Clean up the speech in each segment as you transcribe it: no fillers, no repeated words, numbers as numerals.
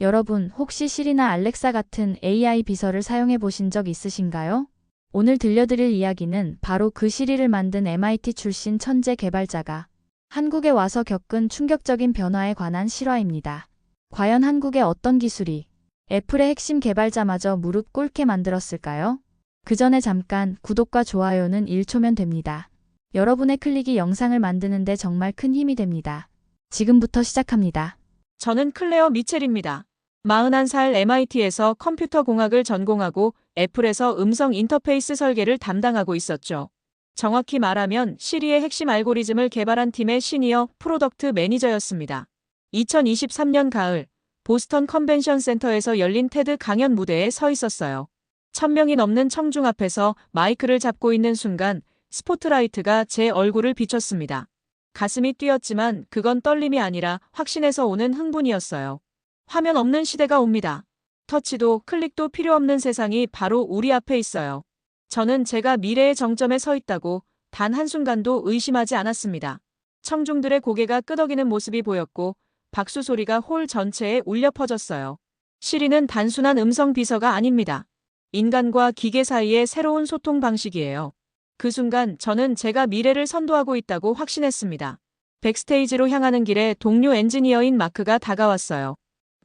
여러분, 혹시 시리나 알렉사 같은 AI 비서를 사용해 보신 적 있으신가요? 오늘 들려드릴 이야기는 바로 그 시리를 만든 MIT 출신 천재 개발자가 한국에 와서 겪은 충격적인 변화에 관한 실화입니다. 과연 한국의 어떤 기술이 애플의 핵심 개발자마저 무릎 꿇게 만들었을까요? 그 전에 잠깐 구독과 좋아요는 1초면 됩니다. 여러분의 클릭이 영상을 만드는데 정말 큰 힘이 됩니다. 지금부터 시작합니다. 저는 클레어 미첼입니다. 41살 MIT에서 컴퓨터 공학을 전공하고 애플에서 음성 인터페이스 설계를 담당하고 있었죠. 정확히 말하면 시리의 핵심 알고리즘을 개발한 팀의 시니어 프로덕트 매니저였습니다. 2023년 가을, 보스턴 컨벤션 센터에서 열린 테드 강연 무대에 서 있었어요. 1000명이 넘는 청중 앞에서 마이크를 잡고 있는 순간 스포트라이트가 제 얼굴을 비췄습니다. 가슴이 뛰었지만 그건 떨림이 아니라 확신에서 오는 흥분이었어요. 화면 없는 시대가 옵니다. 터치도 클릭도 필요 없는 세상이 바로 우리 앞에 있어요. 저는 제가 미래의 정점에 서 있다고 단 한순간도 의심하지 않았습니다. 청중들의 고개가 끄덕이는 모습이 보였고 박수 소리가 홀 전체에 울려 퍼졌어요. 시리는 단순한 음성 비서가 아닙니다. 인간과 기계 사이의 새로운 소통 방식이에요. 그 순간 저는 제가 미래를 선도하고 있다고 확신했습니다. 백스테이지로 향하는 길에 동료 엔지니어인 마크가 다가왔어요.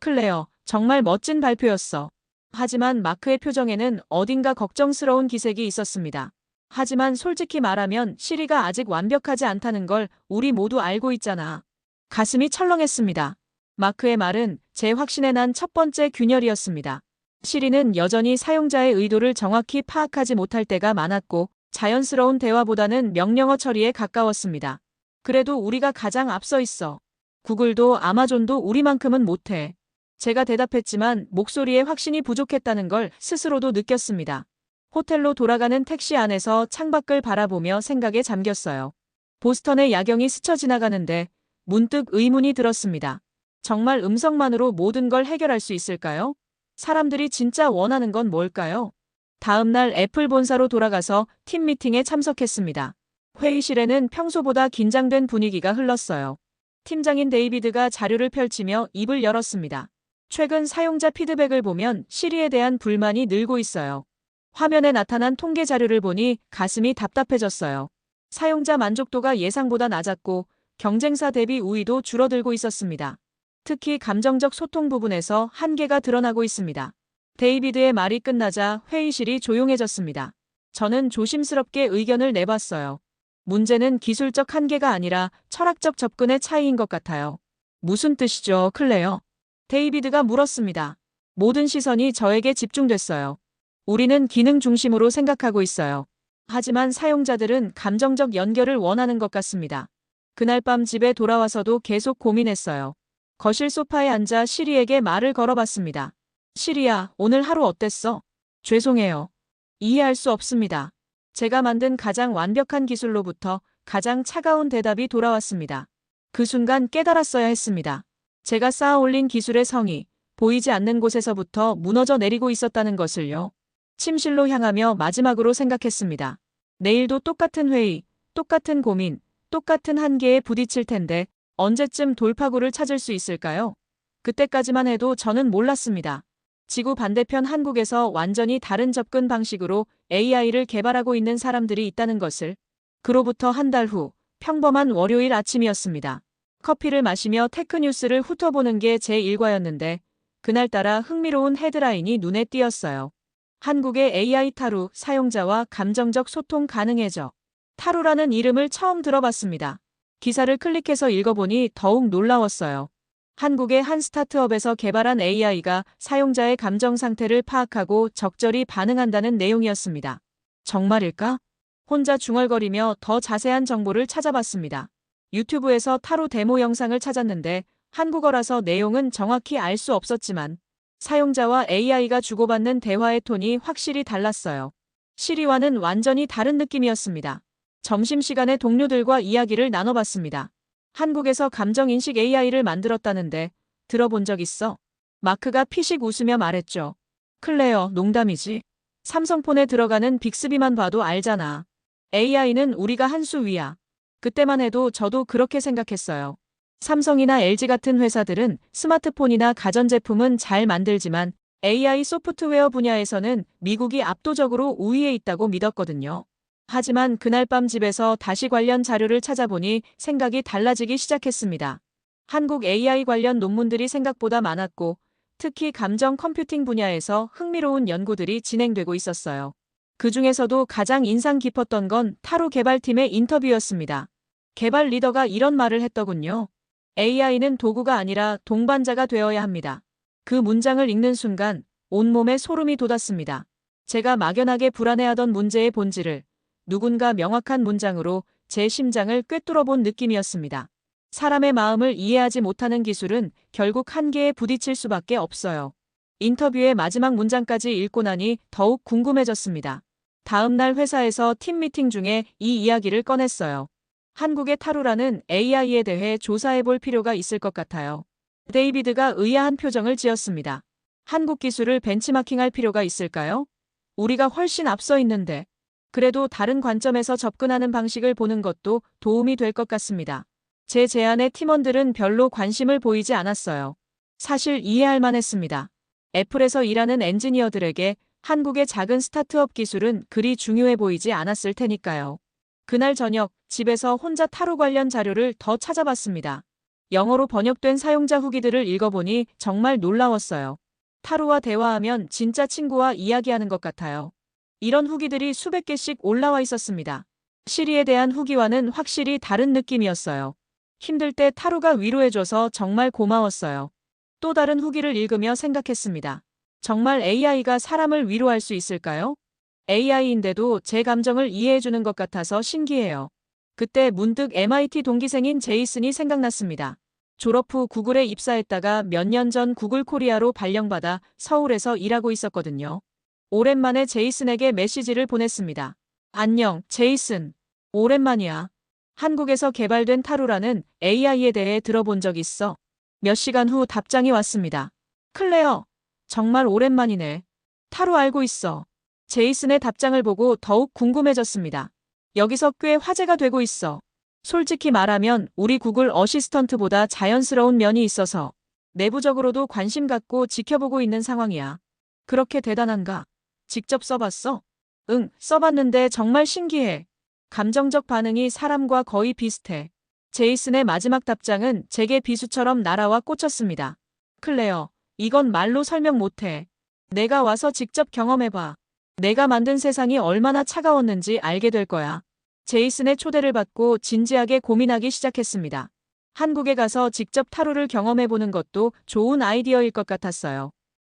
클레어, 정말 멋진 발표였어. 하지만 마크의 표정에는 어딘가 걱정스러운 기색이 있었습니다. 하지만 솔직히 말하면 시리가 아직 완벽하지 않다는 걸 우리 모두 알고 있잖아. 가슴이 철렁했습니다. 마크의 말은 제 확신에 난 첫 번째 균열이었습니다. 시리는 여전히 사용자의 의도를 정확히 파악하지 못할 때가 많았고 자연스러운 대화보다는 명령어 처리에 가까웠습니다. 그래도 우리가 가장 앞서 있어. 구글도 아마존도 우리만큼은 못해. 제가 대답했지만 목소리에 확신이 부족했다는 걸 스스로도 느꼈습니다. 호텔로 돌아가는 택시 안에서 창밖을 바라보며 생각에 잠겼어요. 보스턴의 야경이 스쳐 지나가는데 문득 의문이 들었습니다. 정말 음성만으로 모든 걸 해결할 수 있을까요? 사람들이 진짜 원하는 건 뭘까요? 다음 날 애플 본사로 돌아가서 팀 미팅에 참석했습니다. 회의실에는 평소보다 긴장된 분위기가 흘렀어요. 팀장인 데이비드가 자료를 펼치며 입을 열었습니다. 최근 사용자 피드백을 보면 시리에 대한 불만이 늘고 있어요. 화면에 나타난 통계 자료를 보니 가슴이 답답해졌어요. 사용자 만족도가 예상보다 낮았고 경쟁사 대비 우위도 줄어들고 있었습니다. 특히 감정적 소통 부분에서 한계가 드러나고 있습니다. 데이비드의 말이 끝나자 회의실이 조용해졌습니다. 저는 조심스럽게 의견을 내봤어요. 문제는 기술적 한계가 아니라 철학적 접근의 차이인 것 같아요. 무슨 뜻이죠, 클레어? 데이비드가 물었습니다. 모든 시선이 저에게 집중됐어요. 우리는 기능 중심으로 생각하고 있어요. 하지만 사용자들은 감정적 연결을 원하는 것 같습니다. 그날 밤 집에 돌아와서도 계속 고민했어요. 거실 소파에 앉아 시리에게 말을 걸어봤습니다. 시리야, 오늘 하루 어땠어? 죄송해요. 이해할 수 없습니다. 제가 만든 가장 완벽한 기술로부터 가장 차가운 대답이 돌아왔습니다. 그 순간 깨달았어야 했습니다. 제가 쌓아 올린 기술의 성이 보이지 않는 곳에서부터 무너져 내리고 있었다는 것을요. 침실로 향하며 마지막으로 생각했습니다. 내일도 똑같은 회의, 똑같은 고민, 똑같은 한계에 부딪힐 텐데 언제쯤 돌파구를 찾을 수 있을까요? 그때까지만 해도 저는 몰랐습니다. 지구 반대편 한국에서 완전히 다른 접근 방식으로 AI를 개발하고 있는 사람들이 있다는 것을. 그로부터 한 달 후, 평범한 월요일 아침이었습니다. 커피를 마시며 테크뉴스를 훑어보는 게 제 일과였는데 그날따라 흥미로운 헤드라인이 눈에 띄었어요. 한국의 AI 타루 사용자와 감정적 소통 가능해져. 타루라는 이름을 처음 들어봤습니다. 기사를 클릭해서 읽어보니 더욱 놀라웠어요. 한국의 한 스타트업에서 개발한 AI가 사용자의 감정 상태를 파악하고 적절히 반응한다는 내용이었습니다. 정말일까? 혼자 중얼거리며 더 자세한 정보를 찾아봤습니다. 유튜브에서 타로 데모 영상을 찾았는데 한국어라서 내용은 정확히 알 수 없었지만 사용자와 AI가 주고받는 대화의 톤이 확실히 달랐어요. 시리와는 완전히 다른 느낌이었습니다. 점심시간에 동료들과 이야기를 나눠봤습니다. 한국에서 감정인식 AI를 만들었다는데 들어본 적 있어? 마크가 피식 웃으며 말했죠. 클레어, 농담이지. 삼성폰에 들어가는 빅스비만 봐도 알잖아. AI는 우리가 한 수 위야. 그때만 해도 저도 그렇게 생각했어요. 삼성이나 LG 같은 회사들은 스마트폰이나 가전제품은 잘 만들지만 AI 소프트웨어 분야에서는 미국이 압도적으로 우위에 있다고 믿었거든요. 하지만 그날 밤 집에서 다시 관련 자료를 찾아보니 생각이 달라지기 시작했습니다. 한국 AI 관련 논문들이 생각보다 많았고, 특히 감정 컴퓨팅 분야에서 흥미로운 연구들이 진행되고 있었어요. 그 중에서도 가장 인상 깊었던 건 타로 개발팀의 인터뷰였습니다. 개발 리더가 이런 말을 했더군요. AI는 도구가 아니라 동반자가 되어야 합니다. 그 문장을 읽는 순간 온몸에 소름이 돋았습니다. 제가 막연하게 불안해하던 문제의 본질을 누군가 명확한 문장으로 제 심장을 꿰뚫어 본 느낌이었습니다. 사람의 마음을 이해하지 못하는 기술은 결국 한계에 부딪힐 수밖에 없어요. 인터뷰의 마지막 문장까지 읽고 나니 더욱 궁금해졌습니다. 다음 날 회사에서 팀 미팅 중에 이 이야기를 꺼냈어요. 한국의 타루라는 AI에 대해 조사해 볼 필요가 있을 것 같아요. 데이비드가 의아한 표정을 지었습니다. 한국 기술을 벤치마킹할 필요가 있을까요? 우리가 훨씬 앞서 있는데. 그래도 다른 관점에서 접근하는 방식을 보는 것도 도움이 될 것 같습니다. 제 제안에 팀원들은 별로 관심을 보이지 않았어요. 사실 이해할 만했습니다. 애플에서 일하는 엔지니어들에게 한국의 작은 스타트업 기술은 그리 중요해 보이지 않았을 테니까요. 그날 저녁 집에서 혼자 타로 관련 자료를 더 찾아봤습니다. 영어로 번역된 사용자 후기들을 읽어보니 정말 놀라웠어요. 타로와 대화하면 진짜 친구와 이야기하는 것 같아요. 이런 후기들이 수백 개씩 올라와 있었습니다. 시리에 대한 후기와는 확실히 다른 느낌이었어요. 힘들 때 타로가 위로해줘서 정말 고마웠어요. 또 다른 후기를 읽으며 생각했습니다. 정말 AI가 사람을 위로할 수 있을까요? AI인데도 제 감정을 이해해주는 것 같아서 신기해요. 그때 문득 MIT 동기생인 제이슨이 생각났습니다. 졸업 후 구글에 입사했다가 몇 년 전 구글 코리아로 발령받아 서울에서 일하고 있었거든요. 오랜만에 제이슨에게 메시지를 보냈습니다. 안녕, 제이슨. 오랜만이야. 한국에서 개발된 타루라는 AI에 대해 들어본 적 있어? 몇 시간 후 답장이 왔습니다. 클레어, 정말 오랜만이네. 타루 알고 있어. 제이슨의 답장을 보고 더욱 궁금해졌습니다. 여기서 꽤 화제가 되고 있어. 솔직히 말하면 우리 구글 어시스턴트보다 자연스러운 면이 있어서 내부적으로도 관심 갖고 지켜보고 있는 상황이야. 그렇게 대단한가? 직접 써봤어? 응, 써봤는데 정말 신기해. 감정적 반응이 사람과 거의 비슷해. 제이슨의 마지막 답장은 제게 비수처럼 날아와 꽂혔습니다. 클레어, 이건 말로 설명 못해. 내가 와서 직접 경험해봐. 내가 만든 세상이 얼마나 차가웠는지 알게 될 거야. 제이슨의 초대를 받고 진지하게 고민하기 시작했습니다. 한국에 가서 직접 타로를 경험해보는 것도 좋은 아이디어일 것 같았어요.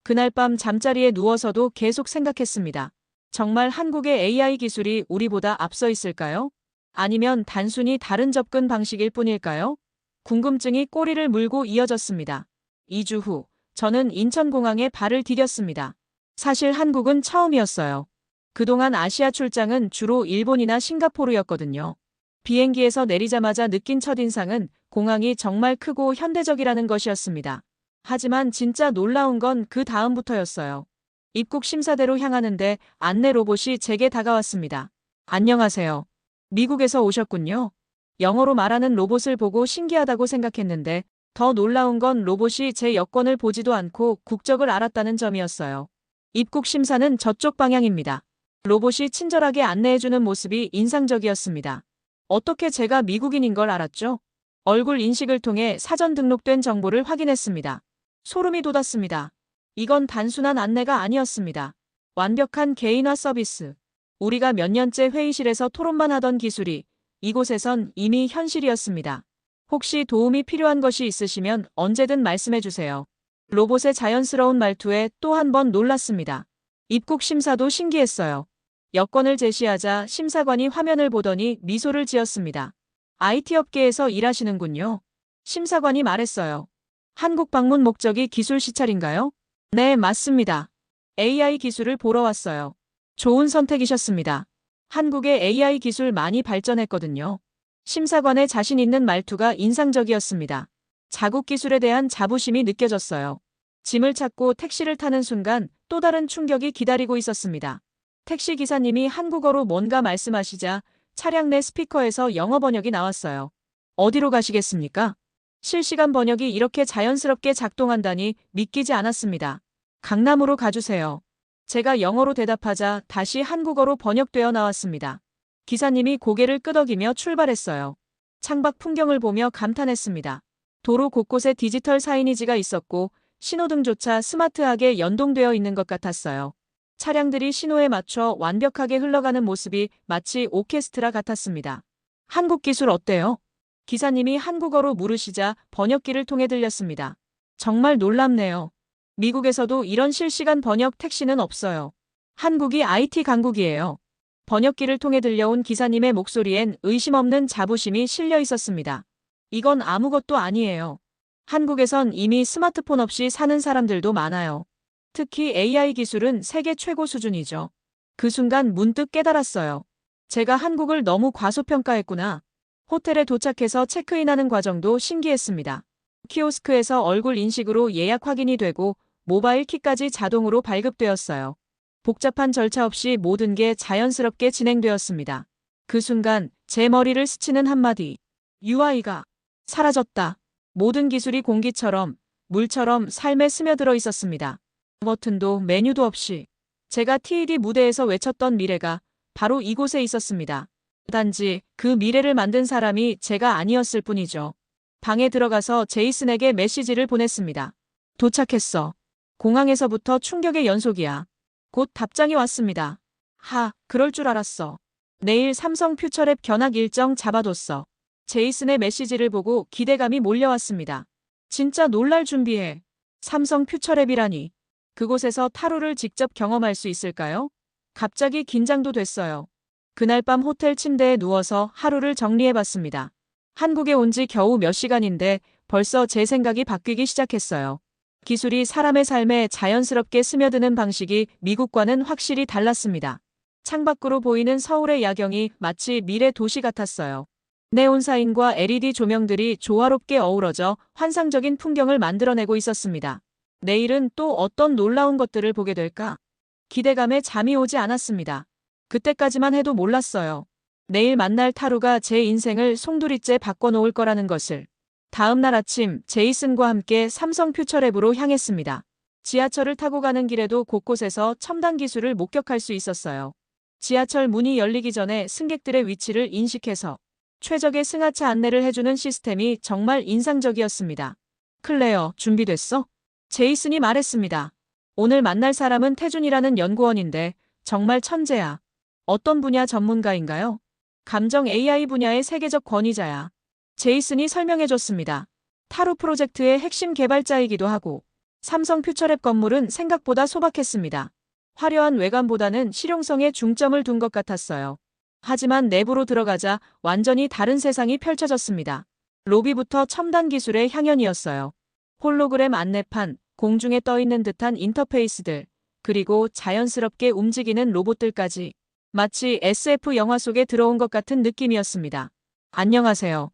그날 밤 잠자리에 누워서도 계속 생각했습니다. 정말 한국의 AI 기술이 우리보다 앞서 있을까요? 아니면 단순히 다른 접근 방식일 뿐일까요? 궁금증이 꼬리를 물고 이어졌습니다. 2주 후, 저는 인천공항에 발을 디뎠습니다. 사실 한국은 처음이었어요. 그동안 아시아 출장은 주로 일본이나 싱가포르였거든요. 비행기에서 내리자마자 느낀 첫인상은 공항이 정말 크고 현대적이라는 것이었습니다. 하지만 진짜 놀라운 건 그 다음부터였어요. 입국 심사대로 향하는데 안내 로봇이 제게 다가왔습니다. 안녕하세요. 미국에서 오셨군요. 영어로 말하는 로봇을 보고 신기하다고 생각했는데 더 놀라운 건 로봇이 제 여권을 보지도 않고 국적을 알았다는 점이었어요. 입국 심사는 저쪽 방향입니다. 로봇이 친절하게 안내해주는 모습이 인상적이었습니다. 어떻게 제가 미국인인 걸 알았죠? 얼굴 인식을 통해 사전 등록된 정보를 확인했습니다. 소름이 돋았습니다. 이건 단순한 안내가 아니었습니다. 완벽한 개인화 서비스. 우리가 몇 년째 회의실에서 토론만 하던 기술이 이곳에선 이미 현실이었습니다. 혹시 도움이 필요한 것이 있으시면 언제든 말씀해 주세요. 로봇의 자연스러운 말투에 또 한 번 놀랐습니다. 입국 심사도 신기했어요. 여권을 제시하자 심사관이 화면을 보더니 미소를 지었습니다. IT 업계에서 일하시는군요. 심사관이 말했어요. 한국 방문 목적이 기술 시찰인가요? 네, 맞습니다. AI 기술을 보러 왔어요. 좋은 선택이셨습니다. 한국의 AI 기술 많이 발전했거든요. 심사관의 자신 있는 말투가 인상적이었습니다. 자국 기술에 대한 자부심이 느껴졌어요. 짐을 찾고 택시를 타는 순간 또 다른 충격이 기다리고 있었습니다. 택시 기사님이 한국어로 뭔가 말씀하시자 차량 내 스피커에서 영어 번역이 나왔어요. 어디로 가시겠습니까? 실시간 번역이 이렇게 자연스럽게 작동한다니 믿기지 않았습니다. 강남으로 가주세요. 제가 영어로 대답하자 다시 한국어로 번역되어 나왔습니다. 기사님이 고개를 끄덕이며 출발했어요. 창밖 풍경을 보며 감탄했습니다. 도로 곳곳에 디지털 사이니지가 있었고 신호등조차 스마트하게 연동되어 있는 것 같았어요. 차량들이 신호에 맞춰 완벽하게 흘러가는 모습이 마치 오케스트라 같았습니다. 한국 기술 어때요? 기사님이 한국어로 물으시자 번역기를 통해 들렸습니다. 정말 놀랍네요. 미국에서도 이런 실시간 번역 택시는 없어요. 한국이 IT 강국이에요. 번역기를 통해 들려온 기사님의 목소리엔 의심 없는 자부심이 실려 있었습니다. 이건 아무것도 아니에요. 한국에선 이미 스마트폰 없이 사는 사람들도 많아요. 특히 AI 기술은 세계 최고 수준이죠. 그 순간 문득 깨달았어요. 제가 한국을 너무 과소평가했구나. 호텔에 도착해서 체크인하는 과정도 신기했습니다. 키오스크에서 얼굴 인식으로 예약 확인이 되고 모바일 키까지 자동으로 발급되었어요. 복잡한 절차 없이 모든 게 자연스럽게 진행되었습니다. 그 순간 제 머리를 스치는 한마디. UI가 사라졌다. 모든 기술이 공기처럼, 물처럼 삶에 스며들어 있었습니다. 버튼도 메뉴도 없이 제가 TED 무대에서 외쳤던 미래가 바로 이곳에 있었습니다. 단지 그 미래를 만든 사람이 제가 아니었을 뿐이죠. 방에 들어가서 제이슨에게 메시지를 보냈습니다. 도착했어. 공항에서부터 충격의 연속이야. 곧 답장이 왔습니다. 그럴 줄 알았어. 내일 삼성 퓨처랩 견학 일정 잡아뒀어. 제이슨의 메시지를 보고 기대감이 몰려왔습니다. 진짜 놀랄 준비해. 삼성 퓨처랩이라니. 그곳에서 타로를 직접 경험할 수 있을까요? 갑자기 긴장도 됐어요. 그날 밤 호텔 침대에 누워서 하루를 정리해봤습니다. 한국에 온 지 겨우 몇 시간인데 벌써 제 생각이 바뀌기 시작했어요. 기술이 사람의 삶에 자연스럽게 스며드는 방식이 미국과는 확실히 달랐습니다. 창밖으로 보이는 서울의 야경이 마치 미래 도시 같았어요. 네온사인과 LED 조명들이 조화롭게 어우러져 환상적인 풍경을 만들어내고 있었습니다. 내일은 또 어떤 놀라운 것들을 보게 될까? 기대감에 잠이 오지 않았습니다. 그때까지만 해도 몰랐어요. 내일 만날 타루가 제 인생을 송두리째 바꿔놓을 거라는 것을. 다음 날 아침 제이슨과 함께 삼성 퓨처랩으로 향했습니다. 지하철을 타고 가는 길에도 곳곳에서 첨단 기술을 목격할 수 있었어요. 지하철 문이 열리기 전에 승객들의 위치를 인식해서 최적의 승하차 안내를 해주는 시스템이 정말 인상적이었습니다. 클레어, 준비됐어? 제이슨이 말했습니다. 오늘 만날 사람은 태준이라는 연구원인데 정말 천재야. 어떤 분야 전문가인가요? 감정 AI 분야의 세계적 권위자야. 제이슨이 설명해줬습니다. 타로 프로젝트의 핵심 개발자이기도 하고 삼성 퓨처랩 건물은 생각보다 소박했습니다. 화려한 외관보다는 실용성에 중점을 둔 것 같았어요. 하지만 내부로 들어가자 완전히 다른 세상이 펼쳐졌습니다. 로비부터 첨단 기술의 향연이었어요. 홀로그램 안내판, 공중에 떠있는 듯한 인터페이스들, 그리고 자연스럽게 움직이는 로봇들까지 마치 SF 영화 속에 들어온 것 같은 느낌이었습니다. 안녕하세요.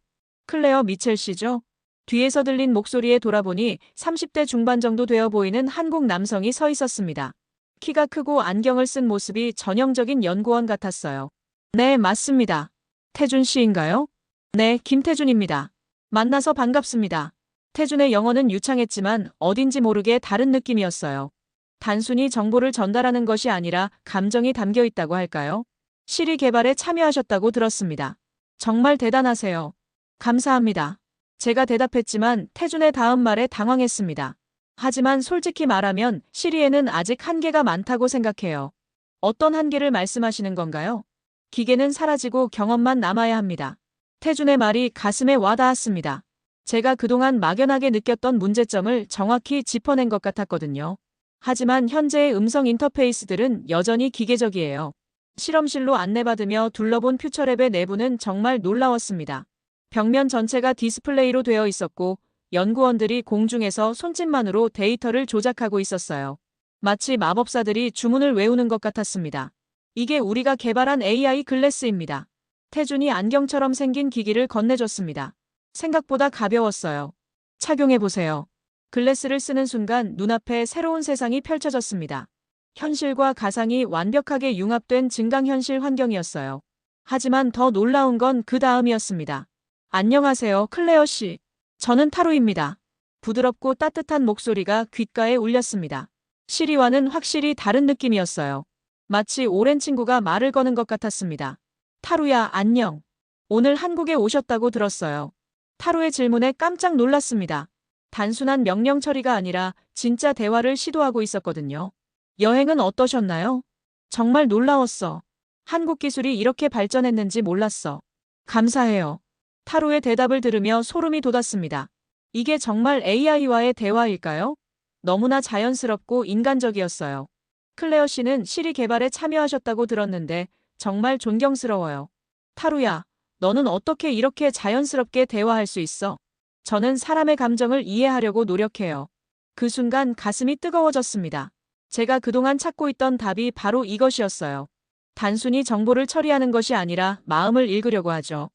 클레어 미첼 씨죠? 뒤에서 들린 목소리에 돌아보니 30대 중반 정도 되어 보이는 한국 남성이 서 있었습니다. 키가 크고 안경을 쓴 모습이 전형적인 연구원 같았어요. 네, 맞습니다. 태준 씨인가요? 네, 김태준입니다. 만나서 반갑습니다. 태준의 영어는 유창했지만 어딘지 모르게 다른 느낌이었어요. 단순히 정보를 전달하는 것이 아니라 감정이 담겨 있다고 할까요? 시리 개발에 참여하셨다고 들었습니다. 정말 대단하세요. 감사합니다. 제가 대답했지만 태준의 다음 말에 당황했습니다. 하지만 솔직히 말하면 시리에는 아직 한계가 많다고 생각해요. 어떤 한계를 말씀하시는 건가요? 기계는 사라지고 경험만 남아야 합니다. 태준의 말이 가슴에 와닿았습니다. 제가 그동안 막연하게 느꼈던 문제점을 정확히 짚어낸 것 같았거든요. 하지만 현재의 음성 인터페이스들은 여전히 기계적이에요. 실험실로 안내받으며 둘러본 퓨처랩의 내부는 정말 놀라웠습니다. 벽면 전체가 디스플레이로 되어 있었고 연구원들이 공중에서 손짓만으로 데이터를 조작하고 있었어요. 마치 마법사들이 주문을 외우는 것 같았습니다. 이게 우리가 개발한 AI 글래스입니다. 태준이 안경처럼 생긴 기기를 건네줬습니다. 생각보다 가벼웠어요. 착용해보세요. 글래스를 쓰는 순간 눈앞에 새로운 세상이 펼쳐졌습니다. 현실과 가상이 완벽하게 융합된 증강현실 환경이었어요. 하지만 더 놀라운 건 그 다음이었습니다. 안녕하세요, 클레어 씨. 저는 타로입니다. 부드럽고 따뜻한 목소리가 귓가에 울렸습니다. 시리와는 확실히 다른 느낌이었어요. 마치 오랜 친구가 말을 거는 것 같았습니다. 타로야, 안녕. 오늘 한국에 오셨다고 들었어요. 타로의 질문에 깜짝 놀랐습니다. 단순한 명령 처리가 아니라 진짜 대화를 시도하고 있었거든요. 여행은 어떠셨나요? 정말 놀라웠어. 한국 기술이 이렇게 발전했는지 몰랐어. 감사해요. 타로의 대답을 들으며 소름이 돋았습니다. 이게 정말 AI와의 대화일까요? 너무나 자연스럽고 인간적이었어요. 클레어 씨는 시리 개발에 참여하셨다고 들었는데 정말 존경스러워요. 타루야, 너는 어떻게 이렇게 자연스럽게 대화할 수 있어? 저는 사람의 감정을 이해하려고 노력해요. 그 순간 가슴이 뜨거워졌습니다. 제가 그동안 찾고 있던 답이 바로 이것이었어요. 단순히 정보를 처리하는 것이 아니라 마음을 읽으려고 하죠.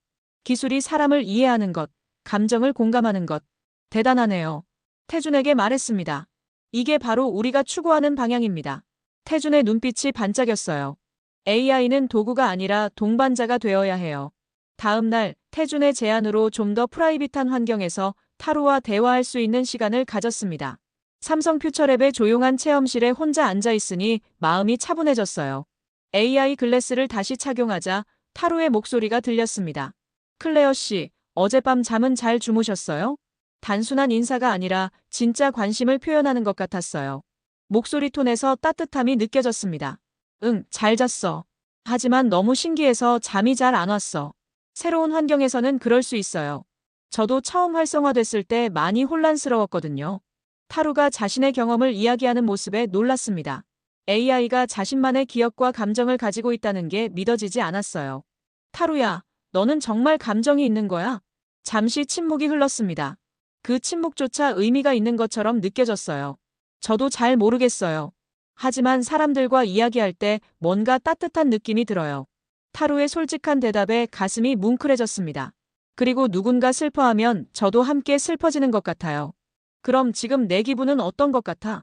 기술이 사람을 이해하는 것, 감정을 공감하는 것. 대단하네요. 태준에게 말했습니다. 이게 바로 우리가 추구하는 방향입니다. 태준의 눈빛이 반짝였어요. AI는 도구가 아니라 동반자가 되어야 해요. 다음 날 태준의 제안으로 좀 더 프라이빗한 환경에서 타로와 대화할 수 있는 시간을 가졌습니다. 삼성 퓨처랩의 조용한 체험실에 혼자 앉아 있으니 마음이 차분해졌어요. AI 글래스를 다시 착용하자 타로의 목소리가 들렸습니다. 클레어 씨, 어젯밤 잠은 잘 주무셨어요? 단순한 인사가 아니라 진짜 관심을 표현하는 것 같았어요. 목소리 톤에서 따뜻함이 느껴졌습니다. 응, 잘 잤어. 하지만 너무 신기해서 잠이 잘 안 왔어. 새로운 환경에서는 그럴 수 있어요. 저도 처음 활성화됐을 때 많이 혼란스러웠거든요. 타루가 자신의 경험을 이야기하는 모습에 놀랐습니다. AI가 자신만의 기억과 감정을 가지고 있다는 게 믿어지지 않았어요. 타루야, 너는 정말 감정이 있는 거야? 잠시 침묵이 흘렀습니다. 그 침묵조차 의미가 있는 것처럼 느껴졌어요. 저도 잘 모르겠어요. 하지만 사람들과 이야기할 때 뭔가 따뜻한 느낌이 들어요. 타로의 솔직한 대답에 가슴이 뭉클해졌습니다. 그리고 누군가 슬퍼하면 저도 함께 슬퍼지는 것 같아요. 그럼 지금 내 기분은 어떤 것 같아?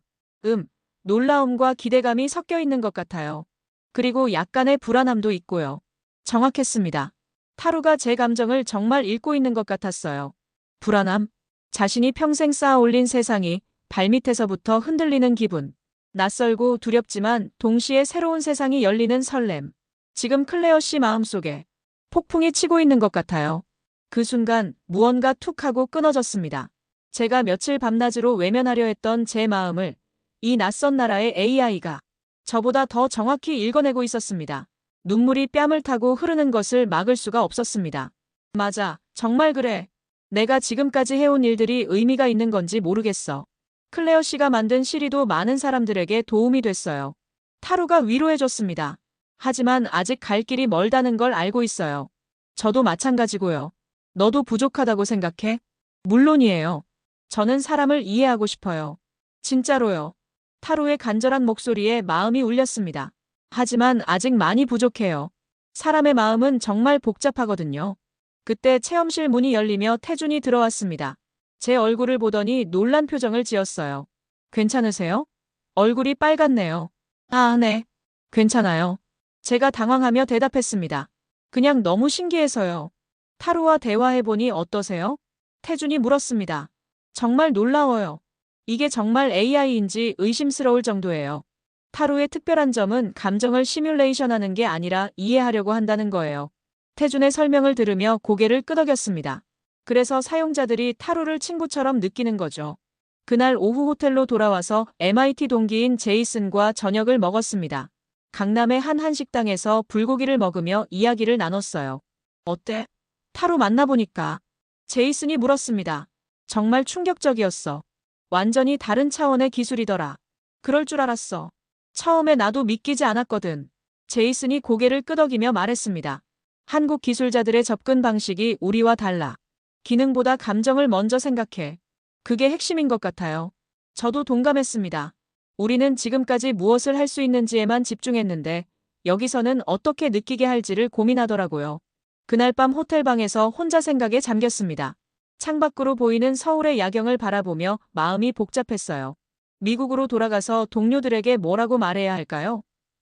놀라움과 기대감이 섞여 있는 것 같아요. 그리고 약간의 불안함도 있고요. 정확했습니다. 타로가 제 감정을 정말 읽고 있는 것 같았어요. 불안함, 자신이 평생 쌓아올린 세상이 발밑에서부터 흔들리는 기분. 낯설고 두렵지만 동시에 새로운 세상이 열리는 설렘. 지금 클레어 씨 마음속에 폭풍이 치고 있는 것 같아요. 그 순간 무언가 툭 하고 끊어졌습니다. 제가 며칠 밤낮으로 외면하려 했던 제 마음을 이 낯선 나라의 AI가 저보다 더 정확히 읽어내고 있었습니다. 눈물이 뺨을 타고 흐르는 것을 막을 수가 없었습니다. 맞아, 정말 그래. 내가 지금까지 해온 일들이 의미가 있는 건지 모르겠어. 클레어 씨가 만든 시리도 많은 사람들에게 도움이 됐어요. 타루가 위로해줬습니다. 하지만 아직 갈 길이 멀다는 걸 알고 있어요. 저도 마찬가지고요. 너도 부족하다고 생각해? 물론이에요. 저는 사람을 이해하고 싶어요. 진짜로요. 타로의 간절한 목소리에 마음이 울렸습니다. 하지만 아직 많이 부족해요. 사람의 마음은 정말 복잡하거든요. 그때 체험실 문이 열리며 태준이 들어왔습니다. 제 얼굴을 보더니 놀란 표정을 지었어요. 괜찮으세요? 얼굴이 빨갛네요. 아, 네. 괜찮아요. 제가 당황하며 대답했습니다. 그냥 너무 신기해서요. 타로와 대화해보니 어떠세요? 태준이 물었습니다. 정말 놀라워요. 이게 정말 AI인지 의심스러울 정도예요. 타로의 특별한 점은 감정을 시뮬레이션하는 게 아니라 이해하려고 한다는 거예요. 태준의 설명을 들으며 고개를 끄덕였습니다. 그래서 사용자들이 타로를 친구처럼 느끼는 거죠. 그날 오후 호텔로 돌아와서 MIT 동기인 제이슨과 저녁을 먹었습니다. 강남의 한 한식당에서 불고기를 먹으며 이야기를 나눴어요. 어때? 타로 만나보니까. 제이슨이 물었습니다. 정말 충격적이었어. 완전히 다른 차원의 기술이더라. 그럴 줄 알았어. 처음에 나도 믿기지 않았거든. 제이슨이 고개를 끄덕이며 말했습니다. 한국 기술자들의 접근 방식이 우리와 달라. 기능보다 감정을 먼저 생각해. 그게 핵심인 것 같아요. 저도 동감했습니다. 우리는 지금까지 무엇을 할 수 있는지에만 집중했는데 여기서는 어떻게 느끼게 할지를 고민하더라고요. 그날 밤 호텔방에서 혼자 생각에 잠겼습니다. 창밖으로 보이는 서울의 야경을 바라보며 마음이 복잡했어요. 미국으로 돌아가서 동료들에게 뭐라고 말해야 할까요?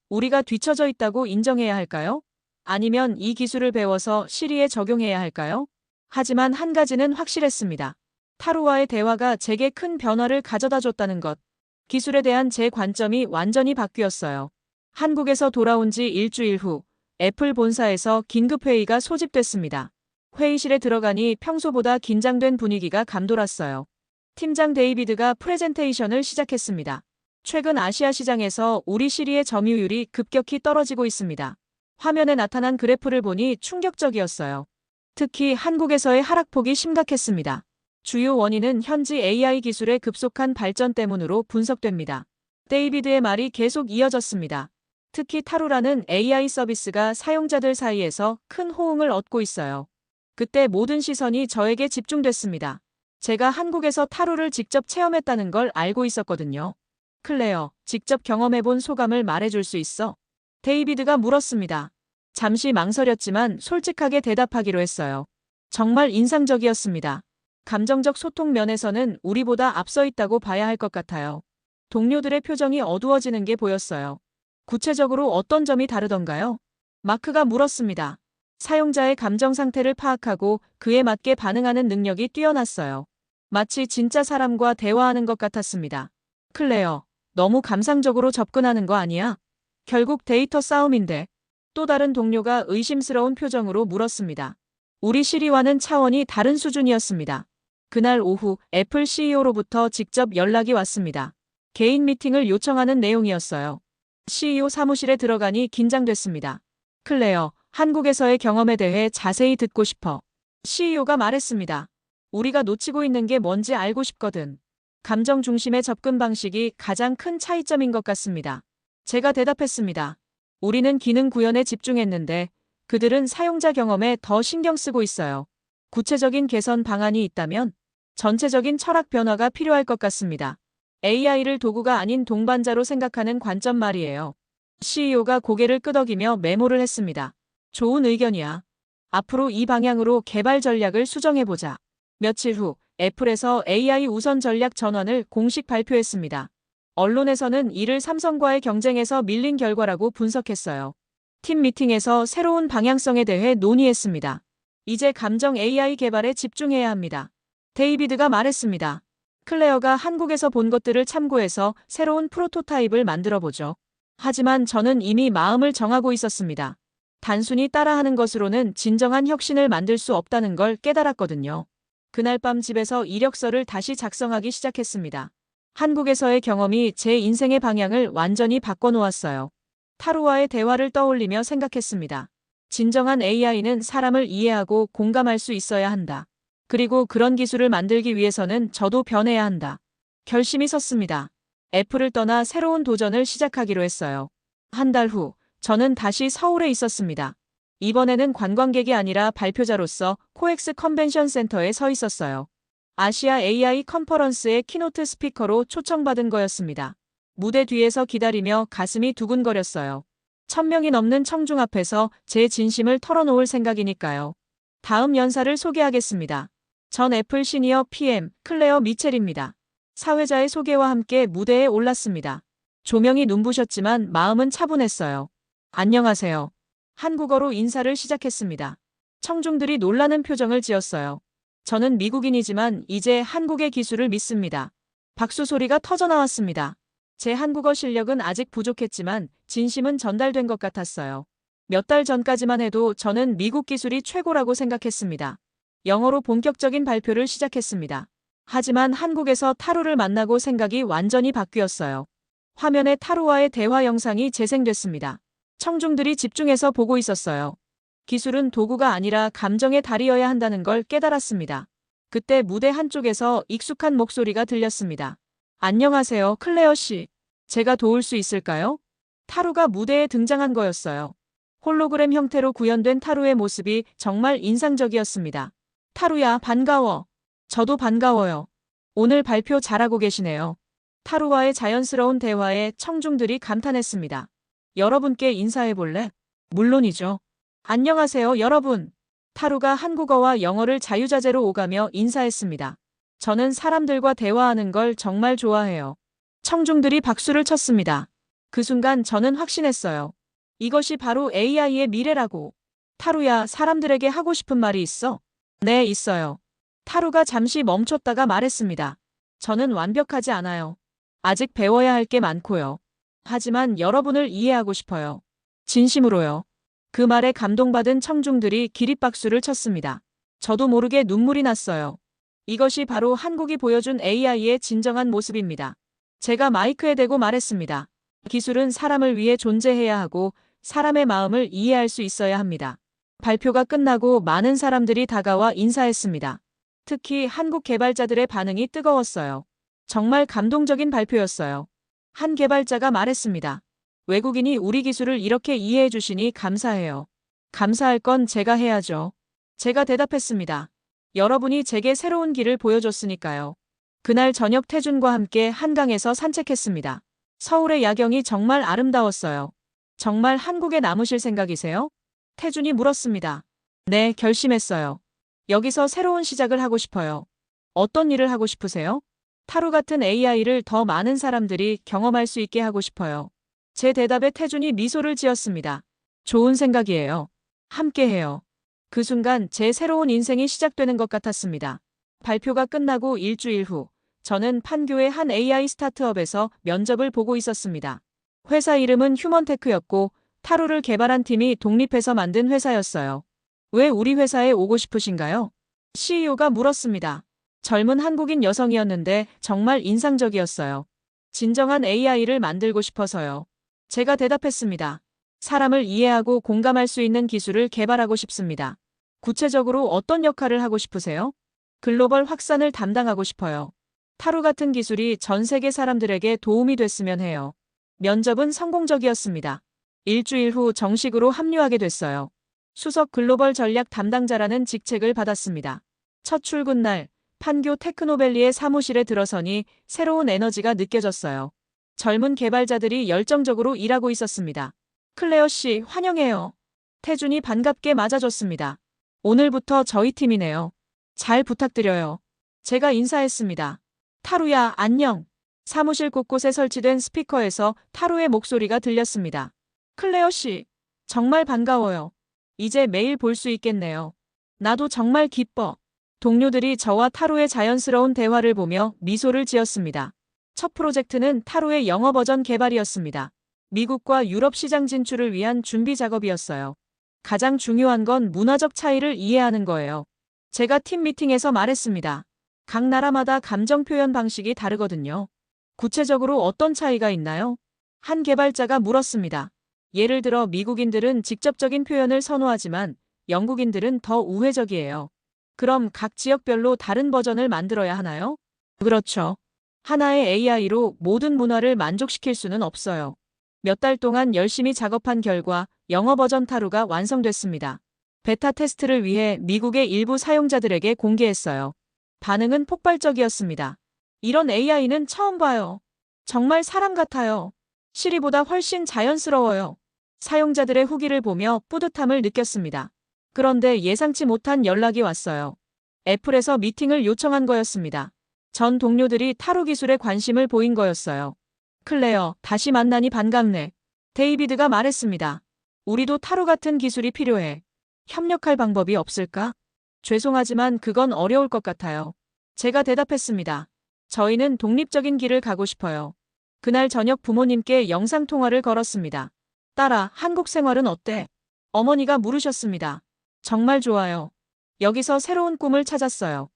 우리가 뒤처져 있다고 인정해야 할까요? 아니면 이 기술을 배워서 시리에 적용해야 할까요? 하지만 한 가지는 확실했습니다. 타루와의 대화가 제게 큰 변화를 가져다 줬다는 것. 기술에 대한 제 관점이 완전히 바뀌었어요. 한국에서 돌아온 지 일주일 후 애플 본사에서 긴급회의가 소집됐습니다. 회의실에 들어가니 평소보다 긴장된 분위기가 감돌았어요. 팀장 데이비드가 프레젠테이션을 시작했습니다. 최근 아시아 시장에서 우리 시리의 점유율이 급격히 떨어지고 있습니다. 화면에 나타난 그래프를 보니 충격적이었어요. 특히 한국에서의 하락폭이 심각했습니다. 주요 원인은 현지 AI 기술의 급속한 발전 때문으로 분석됩니다. 데이비드의 말이 계속 이어졌습니다. 특히 타루라는 AI 서비스가 사용자들 사이에서 큰 호응을 얻고 있어요. 그때 모든 시선이 저에게 집중됐습니다. 제가 한국에서 타루를 직접 체험했다는 걸 알고 있었거든요. 클레어, 직접 경험해본 소감을 말해줄 수 있어? 데이비드가 물었습니다. 잠시 망설였지만 솔직하게 대답하기로 했어요. 정말 인상적이었습니다. 감정적 소통 면에서는 우리보다 앞서 있다고 봐야 할 것 같아요. 동료들의 표정이 어두워지는 게 보였어요. 구체적으로 어떤 점이 다르던가요? 마크가 물었습니다. 사용자의 감정 상태를 파악하고 그에 맞게 반응하는 능력이 뛰어났어요. 마치 진짜 사람과 대화하는 것 같았습니다. 클레어, 너무 감상적으로 접근하는 거 아니야? 결국 데이터 싸움인데. 또 다른 동료가 의심스러운 표정으로 물었습니다. 우리 시리와는 차원이 다른 수준이었습니다. 그날 오후 애플 CEO로부터 직접 연락이 왔습니다. 개인 미팅을 요청하는 내용이었어요. CEO 사무실에 들어가니 긴장됐습니다. 클레어, 한국에서의 경험에 대해 자세히 듣고 싶어. CEO가 말했습니다. 우리가 놓치고 있는 게 뭔지 알고 싶거든. 감정 중심의 접근 방식이 가장 큰 차이점인 것 같습니다. 제가 대답했습니다. 우리는 기능 구현에 집중했는데 그들은 사용자 경험에 더 신경 쓰고 있어요. 구체적인 개선 방안이 있다면 전체적인 철학 변화가 필요할 것 같습니다. AI를 도구가 아닌 동반자로 생각하는 관점 말이에요. CEO가 고개를 끄덕이며 메모를 했습니다. 좋은 의견이야. 앞으로 이 방향으로 개발 전략을 수정해보자. 며칠 후 애플에서 AI 우선 전략 전환을 공식 발표했습니다. 언론에서는 이를 삼성과의 경쟁에서 밀린 결과라고 분석했어요. 팀 미팅에서 새로운 방향성에 대해 논의했습니다. 이제 감정 AI 개발에 집중해야 합니다. 데이비드가 말했습니다. 클레어가 한국에서 본 것들을 참고해서 새로운 프로토타입을 만들어보죠. 하지만 저는 이미 마음을 정하고 있었습니다. 단순히 따라하는 것으로는 진정한 혁신을 만들 수 없다는 걸 깨달았거든요. 그날 밤 집에서 이력서를 다시 작성하기 시작했습니다. 한국에서의 경험이 제 인생의 방향을 완전히 바꿔놓았어요. 타루와의 대화를 떠올리며 생각했습니다. 진정한 AI는 사람을 이해하고 공감할 수 있어야 한다. 그리고 그런 기술을 만들기 위해서는 저도 변해야 한다. 결심이 섰습니다. 애플을 떠나 새로운 도전을 시작하기로 했어요. 한 달 후, 저는 다시 서울에 있었습니다. 이번에는 관광객이 아니라 발표자로서 코엑스 컨벤션 센터에 서 있었어요. 아시아 AI 컨퍼런스의 키노트 스피커로 초청받은 거였습니다. 무대 뒤에서 기다리며 가슴이 두근거렸어요. 1000명이 넘는 청중 앞에서 제 진심을 털어놓을 생각이니까요. 다음 연사를 소개하겠습니다. 전 애플 시니어 PM 클레어 미첼입니다. 사회자의 소개와 함께 무대에 올랐습니다. 조명이 눈부셨지만 마음은 차분했어요. 안녕하세요. 한국어로 인사를 시작했습니다. 청중들이 놀라는 표정을 지었어요. 저는 미국인이지만 이제 한국의 기술을 믿습니다. 박수 소리가 터져나왔습니다. 제 한국어 실력은 아직 부족했지만 진심은 전달된 것 같았어요. 몇 달 전까지만 해도 저는 미국 기술이 최고라고 생각했습니다. 영어로 본격적인 발표를 시작했습니다. 하지만 한국에서 타루를 만나고 생각이 완전히 바뀌었어요. 화면에 타루와의 대화 영상이 재생됐습니다. 청중들이 집중해서 보고 있었어요. 기술은 도구가 아니라 감정의 달이어야 한다는 걸 깨달았습니다. 그때 무대 한쪽에서 익숙한 목소리가 들렸습니다. 안녕하세요, 클레어 씨. 제가 도울 수 있을까요? 타루가 무대에 등장한 거였어요. 홀로그램 형태로 구현된 타루의 모습이 정말 인상적이었습니다. 타루야, 반가워. 저도 반가워요. 오늘 발표 잘하고 계시네요. 타루와의 자연스러운 대화에 청중들이 감탄했습니다. 여러분께 인사해볼래? 물론이죠. 안녕하세요, 여러분. 타루가 한국어와 영어를 자유자재로 오가며 인사했습니다. 저는 사람들과 대화하는 걸 정말 좋아해요. 청중들이 박수를 쳤습니다. 그 순간 저는 확신했어요. 이것이 바로 AI의 미래라고. 타루야, 사람들에게 하고 싶은 말이 있어? 네, 있어요. 타루가 잠시 멈췄다가 말했습니다. 저는 완벽하지 않아요. 아직 배워야 할 게 많고요. 하지만 여러분을 이해하고 싶어요. 진심으로요. 그 말에 감동받은 청중들이 기립박수를 쳤습니다. 저도 모르게 눈물이 났어요. 이것이 바로 한국이 보여준 AI의 진정한 모습입니다. 제가 마이크에 대고 말했습니다. 기술은 사람을 위해 존재해야 하고 사람의 마음을 이해할 수 있어야 합니다. 발표가 끝나고 많은 사람들이 다가와 인사했습니다. 특히 한국 개발자들의 반응이 뜨거웠어요. 정말 감동적인 발표였어요. 한 개발자가 말했습니다. 외국인이 우리 기술을 이렇게 이해해 주시니 감사해요. 감사할 건 제가 해야죠. 제가 대답했습니다. 여러분이 제게 새로운 길을 보여줬으니까요. 그날 저녁 태준과 함께 한강에서 산책했습니다. 서울의 야경이 정말 아름다웠어요. 정말 한국에 남으실 생각이세요? 태준이 물었습니다. 네, 결심했어요. 여기서 새로운 시작을 하고 싶어요. 어떤 일을 하고 싶으세요? 타루 같은 AI를 더 많은 사람들이 경험할 수 있게 하고 싶어요. 제 대답에 태준이 미소를 지었습니다. 좋은 생각이에요. 함께해요. 그 순간 제 새로운 인생이 시작되는 것 같았습니다. 발표가 끝나고 일주일 후, 저는 판교의 한 AI 스타트업에서 면접을 보고 있었습니다. 회사 이름은 휴먼테크였고, 타루를 개발한 팀이 독립해서 만든 회사였어요. 왜 우리 회사에 오고 싶으신가요? CEO가 물었습니다. 젊은 한국인 여성이었는데 정말 인상적이었어요. 진정한 AI를 만들고 싶어서요. 제가 대답했습니다. 사람을 이해하고 공감할 수 있는 기술을 개발하고 싶습니다. 구체적으로 어떤 역할을 하고 싶으세요? 글로벌 확산을 담당하고 싶어요. 타루 같은 기술이 전 세계 사람들에게 도움이 됐으면 해요. 면접은 성공적이었습니다. 일주일 후 정식으로 합류하게 됐어요. 수석 글로벌 전략 담당자라는 직책을 받았습니다. 첫 출근 날, 판교 테크노밸리의 사무실에 들어서니 새로운 에너지가 느껴졌어요. 젊은 개발자들이 열정적으로 일하고 있었습니다. 클레어 씨, 환영해요. 태준이 반갑게 맞아줬습니다. 오늘부터 저희 팀이네요. 잘 부탁드려요. 제가 인사했습니다. 타루야, 안녕. 사무실 곳곳에 설치된 스피커에서 타루의 목소리가 들렸습니다. 클레어 씨, 정말 반가워요. 이제 매일 볼 수 있겠네요. 나도 정말 기뻐. 동료들이 저와 타루의 자연스러운 대화를 보며 미소를 지었습니다. 첫 프로젝트는 타루의 영어 버전 개발이었습니다. 미국과 유럽 시장 진출을 위한 준비 작업이었어요. 가장 중요한 건 문화적 차이를 이해하는 거예요. 제가 팀 미팅에서 말했습니다. 각 나라마다 감정 표현 방식이 다르거든요. 구체적으로 어떤 차이가 있나요? 한 개발자가 물었습니다. 예를 들어 미국인들은 직접적인 표현을 선호하지만 영국인들은 더 우회적이에요. 그럼 각 지역별로 다른 버전을 만들어야 하나요? 그렇죠. 하나의 AI로 모든 문화를 만족시킬 수는 없어요. 몇 달 동안 열심히 작업한 결과 영어 버전 타루가 완성됐습니다. 베타 테스트를 위해 미국의 일부 사용자들에게 공개했어요. 반응은 폭발적이었습니다. 이런 AI는 처음 봐요. 정말 사람 같아요. 시리보다 훨씬 자연스러워요. 사용자들의 후기를 보며 뿌듯함을 느꼈습니다. 그런데 예상치 못한 연락이 왔어요. 애플에서 미팅을 요청한 거였습니다. 전 동료들이 타루 기술에 관심을 보인 거였어요. 클레어, 다시 만나니 반갑네. 데이비드가 말했습니다. 우리도 타루 같은 기술이 필요해. 협력할 방법이 없을까? 죄송하지만 그건 어려울 것 같아요. 제가 대답했습니다. 저희는 독립적인 길을 가고 싶어요. 그날 저녁 부모님께 영상통화를 걸었습니다. 딸아, 한국 생활은 어때? 어머니가 물으셨습니다. 정말 좋아요. 여기서 새로운 꿈을 찾았어요.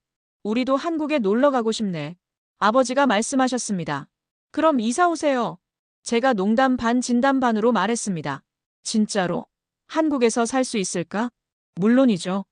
우리도 한국에 놀러 가고 싶네. 아버지가 말씀하셨습니다. 그럼 이사 오세요. 제가 농담 반 진담 반으로 말했습니다. 진짜로? 한국에서 살 수 있을까? 물론이죠.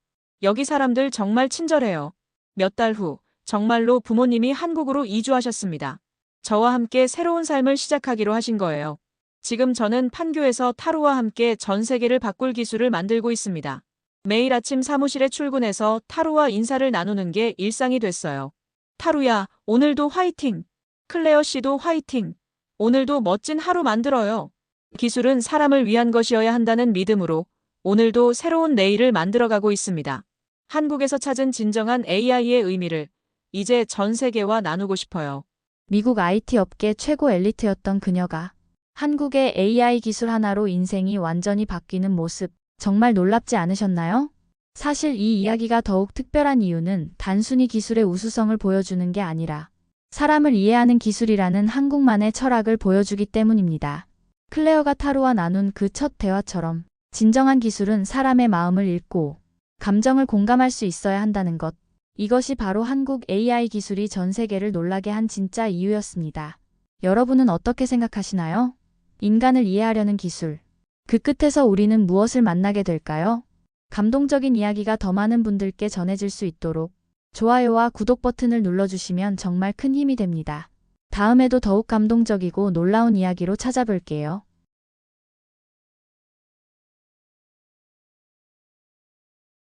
여기 사람들 정말 친절해요. 몇 달 후, 정말로 부모님이 한국으로 이주하셨습니다. 저와 함께 새로운 삶을 시작하기로 하신 거예요. 지금 저는 판교에서 타루와 함께 전 세계를 바꿀 기술을 만들고 있습니다. 매일 아침 사무실에 출근해서 타루와 인사를 나누는 게 일상이 됐어요. 타루야, 오늘도 화이팅! 클레어 씨도 화이팅! 오늘도 멋진 하루 만들어요. 기술은 사람을 위한 것이어야 한다는 믿음으로 오늘도 새로운 내일을 만들어가고 있습니다. 한국에서 찾은 진정한 AI의 의미를 이제 전 세계와 나누고 싶어요. 미국 IT 업계 최고 엘리트였던 그녀가 한국의 AI 기술 하나로 인생이 완전히 바뀌는 모습, 정말 놀랍지 않으셨나요? 사실 이 이야기가 더욱 특별한 이유는 단순히 기술의 우수성을 보여주는 게 아니라 사람을 이해하는 기술이라는 한국만의 철학을 보여주기 때문입니다. 클레어가 타로와 나눈 그 첫 대화처럼 진정한 기술은 사람의 마음을 읽고 감정을 공감할 수 있어야 한다는 것. 이것이 바로 한국 AI 기술이 전 세계를 놀라게 한 진짜 이유였습니다. 여러분은 어떻게 생각하시나요? 인간을 이해하려는 기술. 그 끝에서 우리는 무엇을 만나게 될까요? 감동적인 이야기가 더 많은 분들께 전해질 수 있도록 좋아요와 구독 버튼을 눌러주시면 정말 큰 힘이 됩니다. 다음에도 더욱 감동적이고 놀라운 이야기로 찾아뵐게요.